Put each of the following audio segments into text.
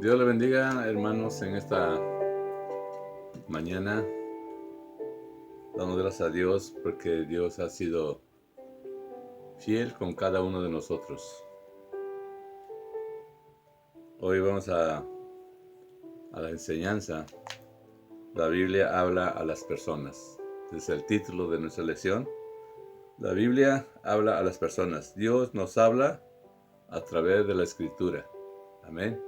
Dios le bendiga, hermanos, en esta mañana. Damos gracias a Dios porque Dios ha sido fiel con cada uno de nosotros. Hoy vamos a la enseñanza. La Biblia habla a las personas. Es el título de nuestra lección. La Biblia habla a las personas. Dios nos habla a través de la Escritura. Amén.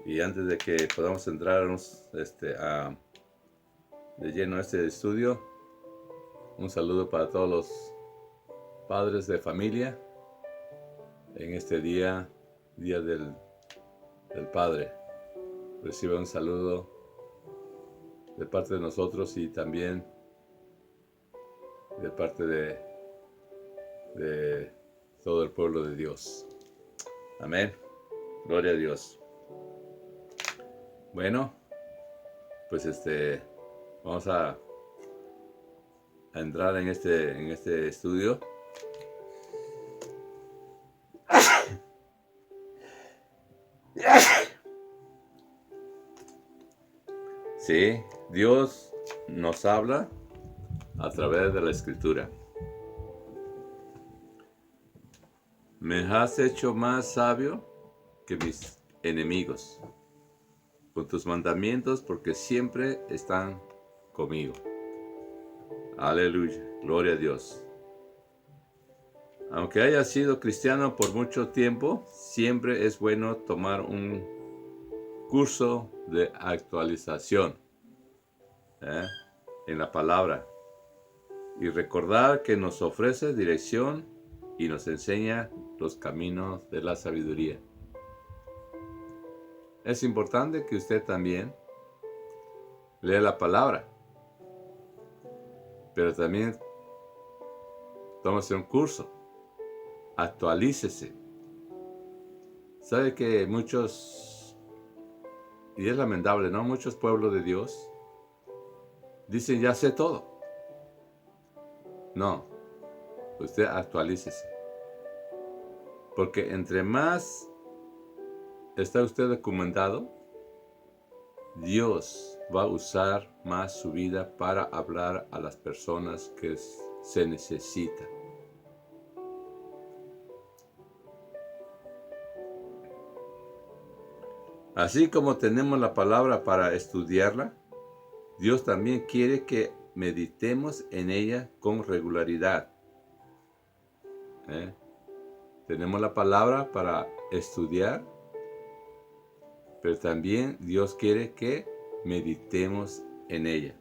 Y antes de que podamos entrarnos de lleno a este estudio, un saludo para todos los padres de familia en este día del Padre. Reciba un saludo de parte de nosotros y también de parte de todo el pueblo de Dios. Amén. Gloria a Dios. Bueno, pues vamos a entrar en este estudio. Sí, Dios nos habla a través de la Escritura. Me has hecho más sabio que mis enemigos con tus mandamientos, porque siempre están conmigo. Aleluya, gloria a Dios. Aunque haya sido cristiano por mucho tiempo, siempre es bueno tomar un curso de actualización en la palabra y recordar que nos ofrece dirección y nos enseña los caminos de la sabiduría. Es importante que usted también lea la palabra, pero también tómese un curso, actualícese. Sabe que muchos, y es lamentable, ¿no? Muchos pueblos de Dios dicen ya sé todo. No, usted actualícese. Porque entre más está usted documentado, Dios va a usar más su vida para hablar a las personas que se necesitan. Así como tenemos la palabra para estudiarla, Dios también quiere que meditemos en ella con regularidad. Tenemos la palabra para estudiar, pero también Dios quiere que meditemos en ella.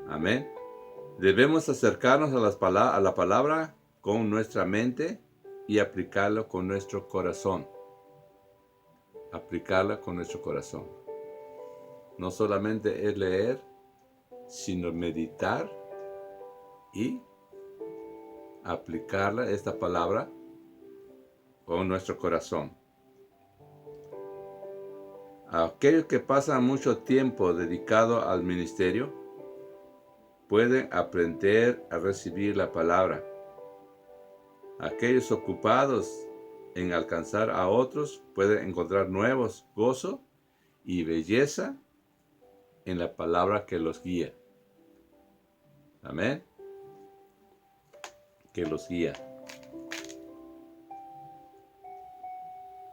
Amén. Debemos acercarnos a la palabra con nuestra mente y aplicarlo con nuestro corazón. Aplicarla con nuestro corazón. No solamente es leer, sino meditar y aplicarla, esta palabra, con nuestro corazón. Aquellos que pasan mucho tiempo dedicado al ministerio pueden aprender a recibir la palabra. Aquellos ocupados en alcanzar a otros pueden encontrar nuevos gozo y belleza en la palabra que los guía. Amén. Que los guía.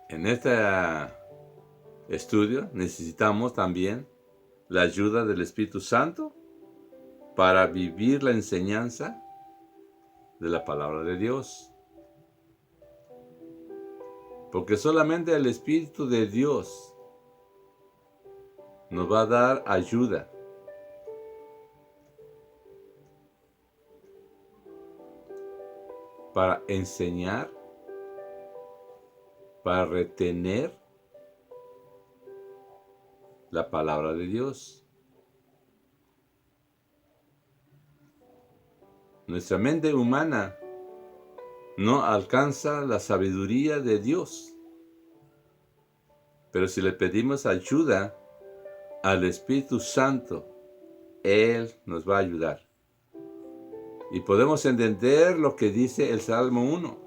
En este estudio necesitamos también la ayuda del Espíritu Santo para vivir la enseñanza de la palabra de Dios. Porque solamente el Espíritu de Dios nos va a dar ayuda para enseñar, para retener la palabra de Dios. Nuestra mente humana no alcanza la sabiduría de Dios. Pero si le pedimos ayuda al Espíritu Santo, Él nos va a ayudar. Y podemos entender lo que dice el Salmo 1.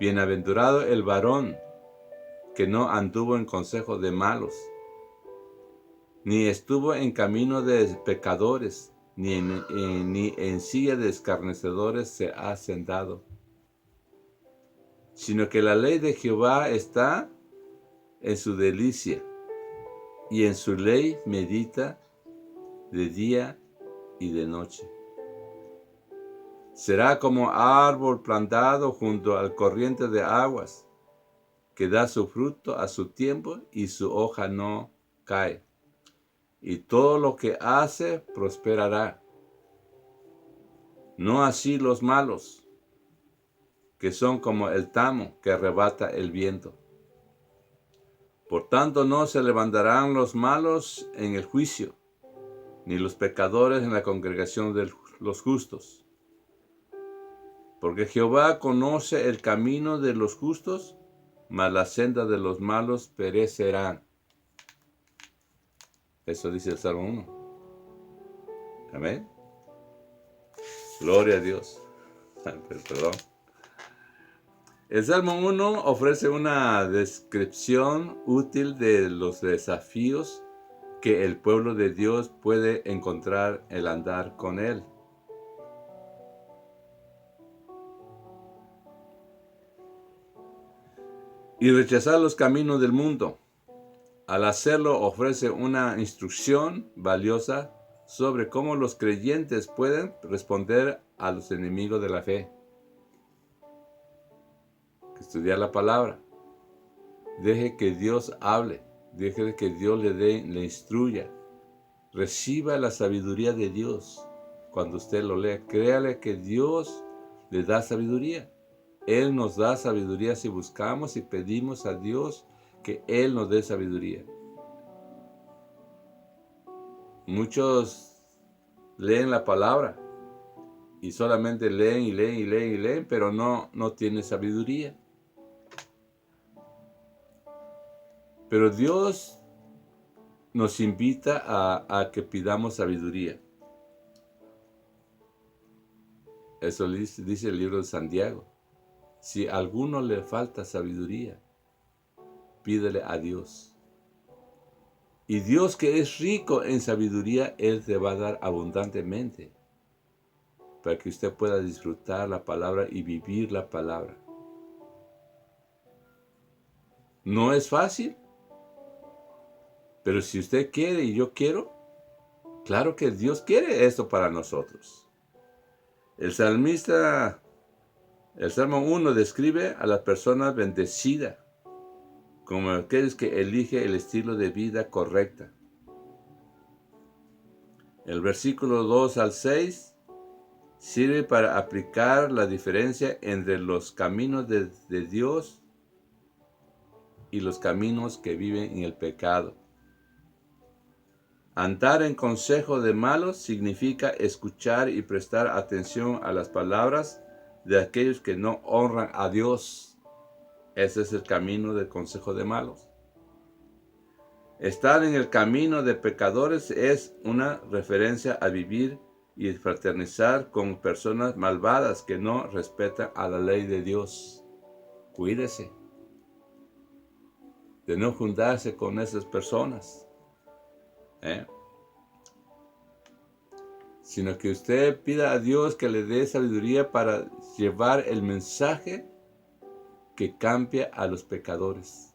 Bienaventurado el varón que no anduvo en consejo de malos, ni estuvo en camino de pecadores, ni en silla de escarnecedores se ha sentado, sino que la ley de Jehová está en su delicia, y en su ley medita de día y de noche. Será como árbol plantado junto al corriente de aguas, que da su fruto a su tiempo y su hoja no cae. Y todo lo que hace prosperará. No así los malos, que son como el tamo que arrebata el viento. Por tanto, no se levantarán los malos en el juicio, ni los pecadores en la congregación de los justos. Porque Jehová conoce el camino de los justos, mas la senda de los malos perecerán. Eso dice el Salmo 1. Amén. Gloria a Dios. Perdón. El Salmo 1 ofrece una descripción útil de los desafíos que el pueblo de Dios puede encontrar al andar con Él. Y rechazar los caminos del mundo. Al hacerlo ofrece una instrucción valiosa sobre cómo los creyentes pueden responder a los enemigos de la fe. Estudiar la palabra. Deje que Dios hable. Deje que Dios le instruya. Reciba la sabiduría de Dios. Cuando usted lo lea, créale que Dios le da sabiduría. Él nos da sabiduría si buscamos y pedimos a Dios que Él nos dé sabiduría. Muchos leen la palabra y solamente leen y leen y leen y leen, pero no tienen sabiduría. Pero Dios nos invita a que pidamos sabiduría. Eso dice el libro de Santiago. Si a alguno le falta sabiduría, pídele a Dios. Y Dios, que es rico en sabiduría, Él te va a dar abundantemente para que usted pueda disfrutar la palabra y vivir la palabra. No es fácil, pero si usted quiere y yo quiero, claro que Dios quiere esto para nosotros. El salmista, el Salmo 1 describe a las personas bendecidas como aquellos que eligen el estilo de vida correcta. El versículo 2 al 6 sirve para aplicar la diferencia entre los caminos de Dios y los caminos que viven en el pecado. Andar en consejo de malos significa escuchar y prestar atención a las palabras de aquellos que no honran a Dios. Ese es el camino del consejo de malos. Estar en el camino de pecadores es una referencia a vivir y fraternizar con personas malvadas que no respetan a la ley de Dios. Cuídese de no juntarse con esas personas. Sino que usted pida a Dios que le dé sabiduría para llevar el mensaje que cambia a los pecadores.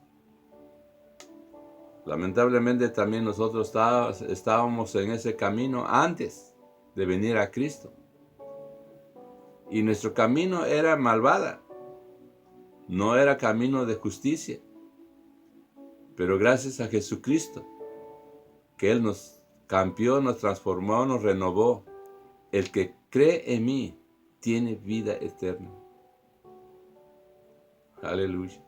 Lamentablemente también nosotros estábamos en ese camino antes de venir a Cristo. Y nuestro camino era malvada. No era camino de justicia. Pero gracias a Jesucristo, que Él nos cambió, nos transformó, nos renovó. El que cree en mí tiene vida eterna. Aleluya.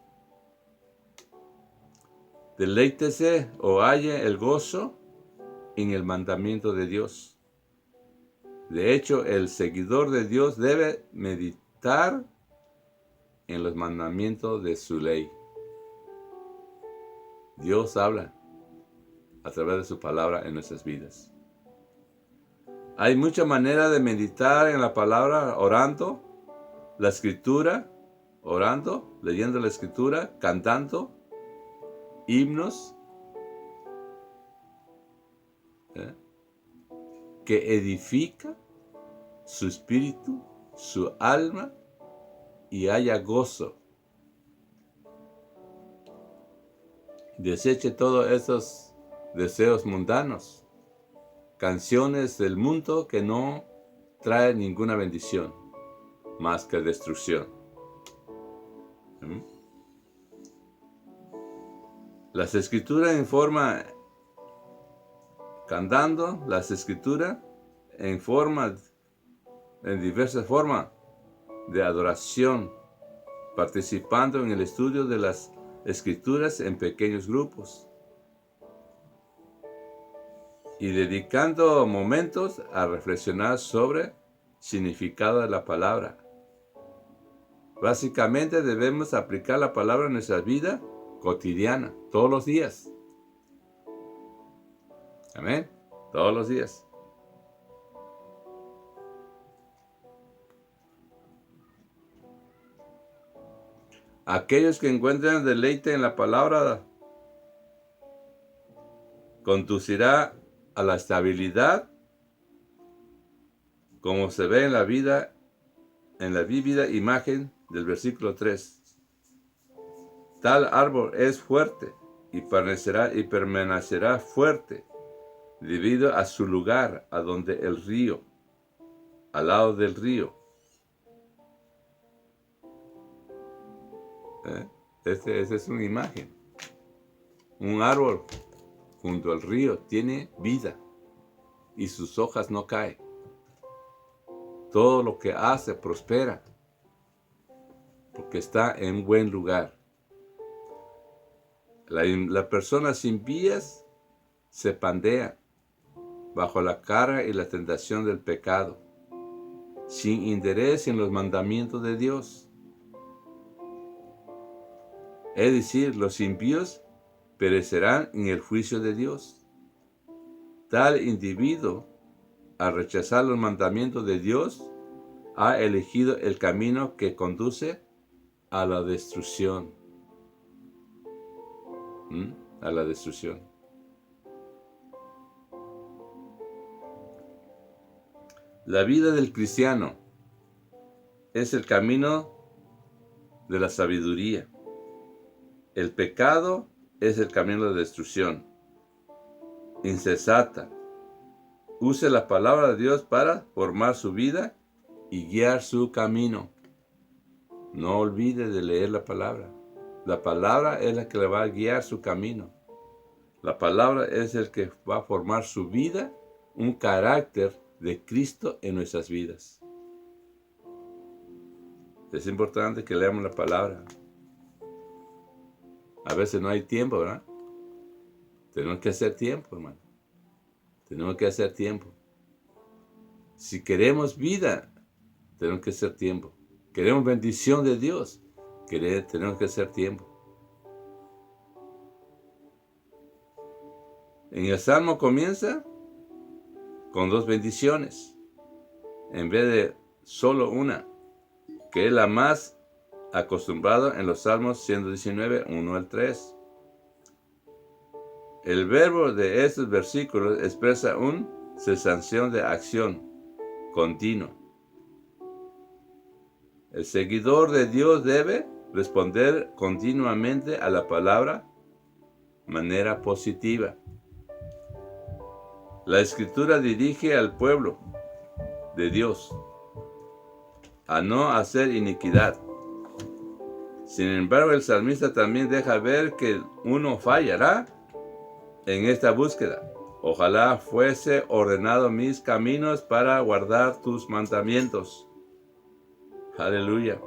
Deleítese o halle el gozo en el mandamiento de Dios. De hecho, el seguidor de Dios debe meditar en los mandamientos de su ley. Dios habla a través de su palabra en nuestras vidas. Hay muchas maneras de meditar en la palabra: orando, la escritura, orando, leyendo la escritura, cantando, himnos que edifica su espíritu, su alma, y haya gozo. Deseche todos esos deseos mundanos, canciones del mundo que no traen ninguna bendición, más que destrucción. Las escrituras cantando las escrituras en diversas formas de adoración, participando en el estudio de las escrituras en pequeños grupos y dedicando momentos a reflexionar sobre significado de la palabra. Básicamente debemos aplicar la palabra en nuestra vida cotidiana, todos los días. Amén. Todos los días. Aquellos que encuentran deleite en la palabra conducirá a la estabilidad, como se ve en la vívida imagen del versículo 3. Tal árbol es fuerte y permanecerá fuerte debido a su lugar, a donde el río, al lado del río. Esta es una imagen. Un árbol junto al río tiene vida y sus hojas no caen. Todo lo que hace prospera porque está en buen lugar. La persona sin vías se pandea bajo la carga y la tentación del pecado, sin interés en los mandamientos de Dios. Es decir, los impíos perecerán en el juicio de Dios. Tal individuo, al rechazar los mandamientos de Dios, ha elegido el camino que conduce a la destrucción. A la destrucción. La vida del cristiano es el camino de la sabiduría. El pecado es el camino de destrucción. Insensata. Use la palabra de Dios para formar su vida y guiar su camino. No olvide de leer la palabra. La palabra es la que le va a guiar su camino. La palabra es el que va a formar su vida, un carácter de Cristo en nuestras vidas. Es importante que leamos la palabra. A veces no hay tiempo, ¿verdad? Tenemos que hacer tiempo, hermano. Tenemos que hacer tiempo. Si queremos vida, tenemos que hacer tiempo. Queremos bendición de Dios, tenemos que hacer tiempo. En el Salmo comienza con 2 bendiciones, en vez de solo una, que es la más acostumbrada en los Salmos 119, 1 al 3. El verbo de estos versículos expresa una cesación de acción continua. El seguidor de Dios debe responder continuamente a la palabra de manera positiva. La Escritura dirige al pueblo de Dios a no hacer iniquidad. Sin embargo, el salmista también deja ver que uno fallará en esta búsqueda. Ojalá fuese ordenado mis caminos para guardar tus mandamientos. Aleluya.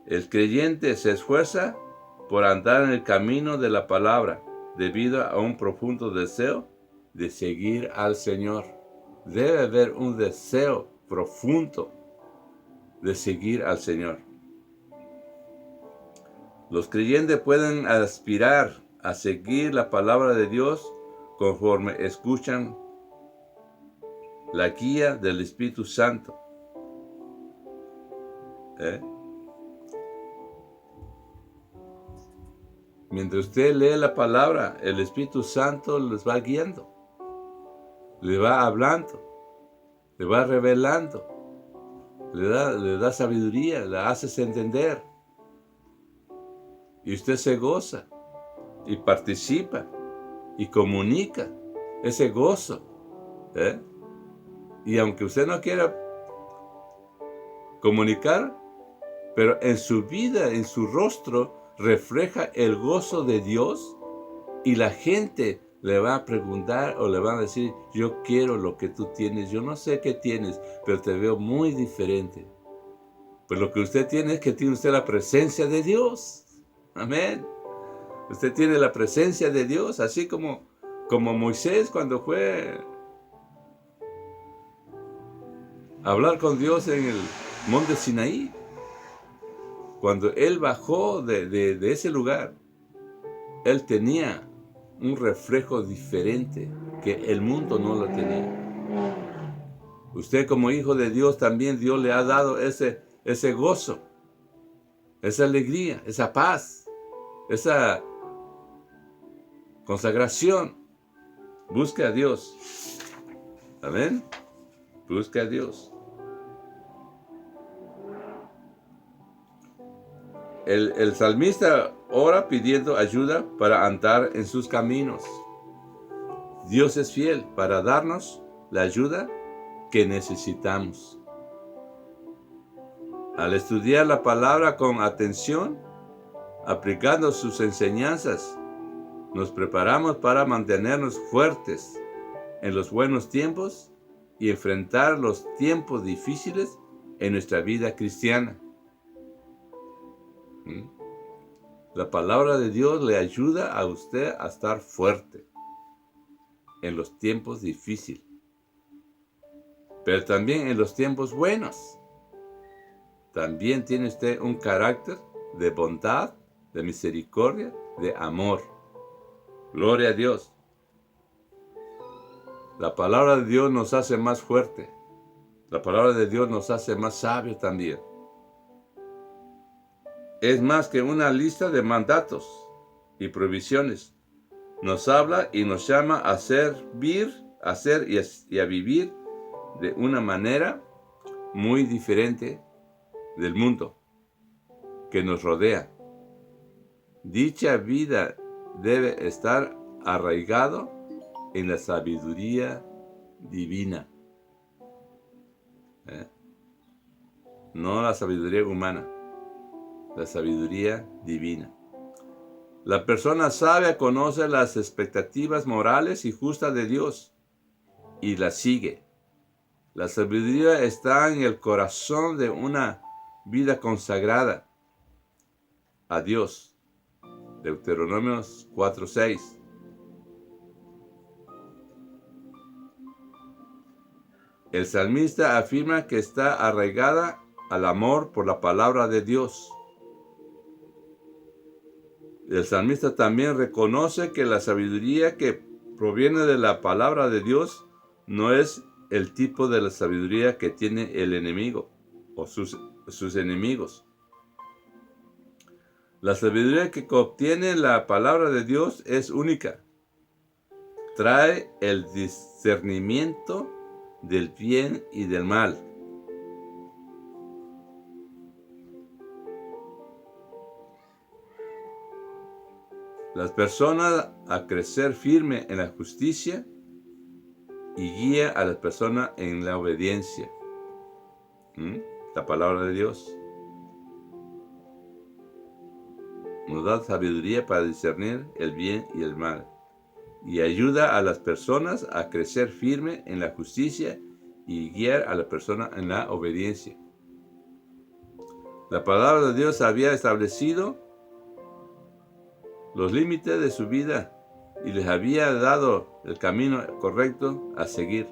El creyente se esfuerza por andar en el camino de la palabra debido a un profundo deseo de seguir al Señor. Debe haber un deseo profundo de seguir al Señor. Los creyentes pueden aspirar a seguir la palabra de Dios conforme escuchan la guía del Espíritu Santo. Mientras usted lee la palabra, el Espíritu Santo les va guiando, le va hablando, le va revelando, le da sabiduría, le hace entender. Y usted se goza y participa y comunica ese gozo. ¿Eh? Y aunque usted no quiera comunicar, pero en su vida, en su rostro, refleja el gozo de Dios, y la gente le va a preguntar o le va a decir: yo quiero lo que tú tienes, yo no sé qué tienes, pero te veo muy diferente. Pues lo que usted tiene es que tiene usted la presencia de Dios. Amén. Usted tiene la presencia de Dios, así como Moisés cuando fue a hablar con Dios en el monte Sinaí. Cuando él bajó de ese lugar, él tenía un reflejo diferente que el mundo no lo tenía. Usted como hijo de Dios también, Dios le ha dado ese gozo, esa alegría, esa paz, esa consagración. Busque a Dios. Amén. Busque a Dios. El salmista ora pidiendo ayuda para andar en sus caminos. Dios es fiel para darnos la ayuda que necesitamos. Al estudiar la palabra con atención, aplicando sus enseñanzas, nos preparamos para mantenernos fuertes en los buenos tiempos y enfrentar los tiempos difíciles en nuestra vida cristiana. La palabra de Dios le ayuda a usted a estar fuerte en los tiempos difíciles, pero también en los tiempos buenos. También tiene usted un carácter de bondad, de misericordia, de amor. Gloria a Dios. La palabra de Dios nos hace más fuerte. La palabra de Dios nos hace más sabios también. Es más que una lista de mandatos y provisiones. Nos habla y nos llama a servir, a hacer y a vivir de una manera muy diferente del mundo que nos rodea. Dicha vida debe estar arraigado en la sabiduría divina. No la sabiduría humana, la sabiduría divina. La persona sabia conoce las expectativas morales y justas de Dios y las sigue. La sabiduría está en el corazón de una vida consagrada a Dios. Deuteronomio 4:6. El salmista afirma que está arraigada al amor por la palabra de Dios. El salmista también reconoce que la sabiduría que proviene de la palabra de Dios no es el tipo de la sabiduría que tiene el enemigo o sus enemigos. La sabiduría que obtiene la palabra de Dios es única. Trae el discernimiento del bien y del mal. Las personas a crecer firme en la justicia y guía a las personas en la obediencia. La palabra de Dios nos da sabiduría para discernir el bien y el mal, y ayuda a las personas a crecer firme en la justicia y guiar a la persona en la obediencia. La palabra de Dios había establecido los límites de su vida y les había dado el camino correcto a seguir.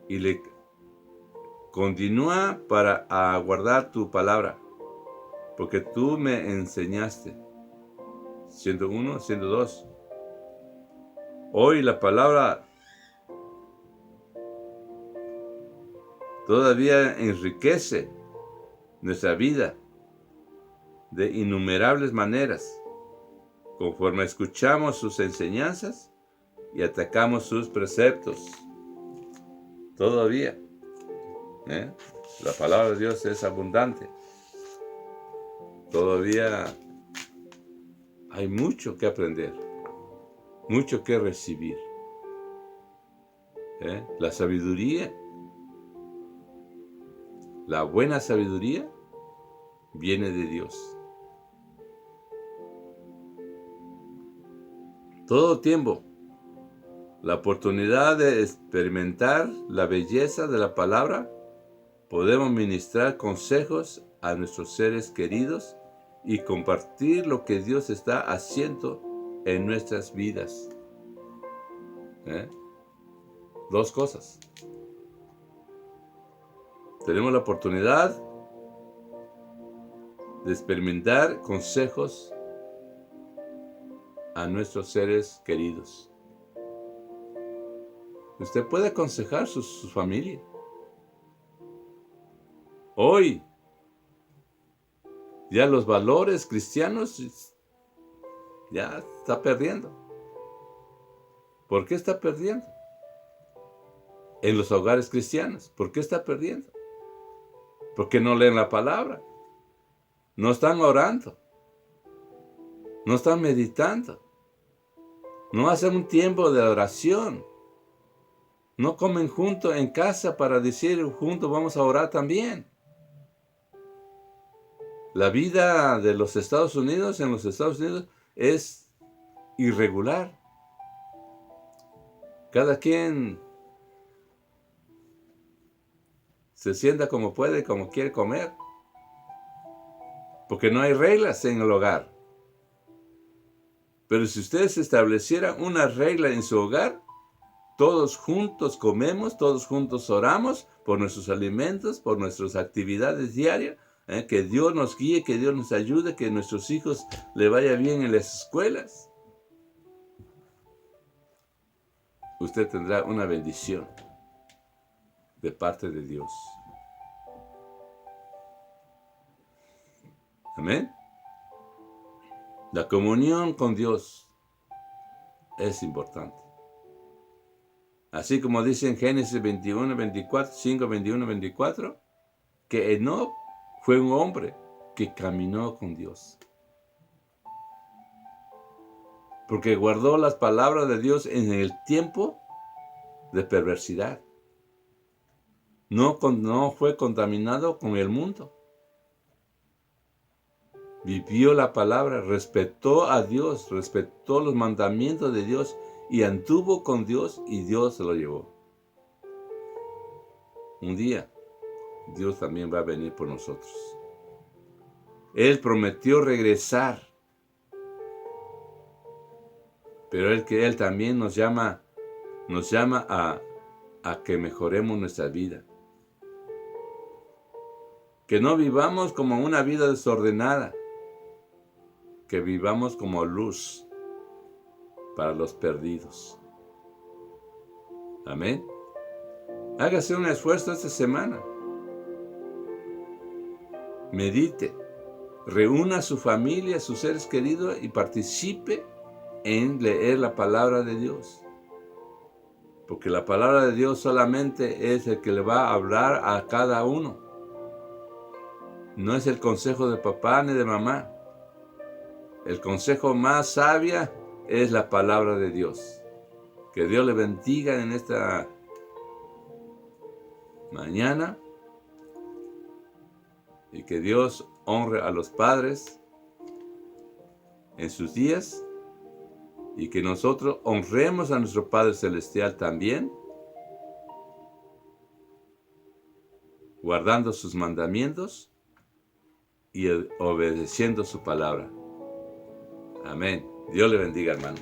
Y le continúa para aguardar tu palabra, porque tú me enseñaste. 101, 102. Hoy la palabra todavía enriquece nuestra vida de innumerables maneras, conforme escuchamos sus enseñanzas y atacamos sus preceptos. Todavía, la palabra de Dios es abundante. Todavía hay mucho que aprender, mucho que recibir. La sabiduría, la buena sabiduría, viene de Dios. Todo tiempo, la oportunidad de experimentar la belleza de la palabra, podemos ministrar consejos a nuestros seres queridos y compartir lo que Dios está haciendo en nuestras vidas. Dos cosas. Tenemos la oportunidad de experimentar consejos a nuestros seres queridos. Usted puede aconsejar su familia. Hoy, ya los valores cristianos ya está perdiendo. ¿Por qué está perdiendo? En los hogares cristianos, ¿por qué está perdiendo? Porque no leen la palabra, no están orando, no están meditando, no hacen un tiempo de oración, no comen juntos en casa para decir juntos vamos a orar también. La vida de los Estados Unidos, en los Estados Unidos, es irregular. Cada quien se sienta como puede, como quiere comer. Porque no hay reglas en el hogar. Pero si ustedes establecieran una regla en su hogar, todos juntos comemos, todos juntos oramos por nuestros alimentos, por nuestras actividades diarias, que Dios nos guíe, que Dios nos ayude, que a nuestros hijos le vaya bien en las escuelas. Usted tendrá una bendición de parte de Dios. Amén. La comunión con Dios es importante. Así como dice en Génesis 21, 24, 5, 21, 24, que Enoc fue un hombre que caminó con Dios. Porque guardó las palabras de Dios en el tiempo de perversidad. No fue contaminado con el mundo. Vivió la palabra, respetó a Dios, respetó los mandamientos de Dios y anduvo con Dios y Dios se lo llevó. Un día, Dios también va a venir por nosotros. Él prometió regresar, pero Él también nos llama a que mejoremos nuestra vida. Que no vivamos como una vida desordenada, que vivamos como luz para los perdidos. Amén. Hágase un esfuerzo esta semana. Medite, reúna a su familia, a sus seres queridos y participe en leer la palabra de Dios. Porque la palabra de Dios solamente es el que le va a hablar a cada uno. No es el consejo de papá ni de mamá. El consejo más sabia es la palabra de Dios. Que Dios le bendiga en esta mañana y que Dios honre a los padres en sus días y que nosotros honremos a nuestro Padre Celestial también, guardando sus mandamientos y obedeciendo su palabra. Amén. Dios le bendiga, hermano.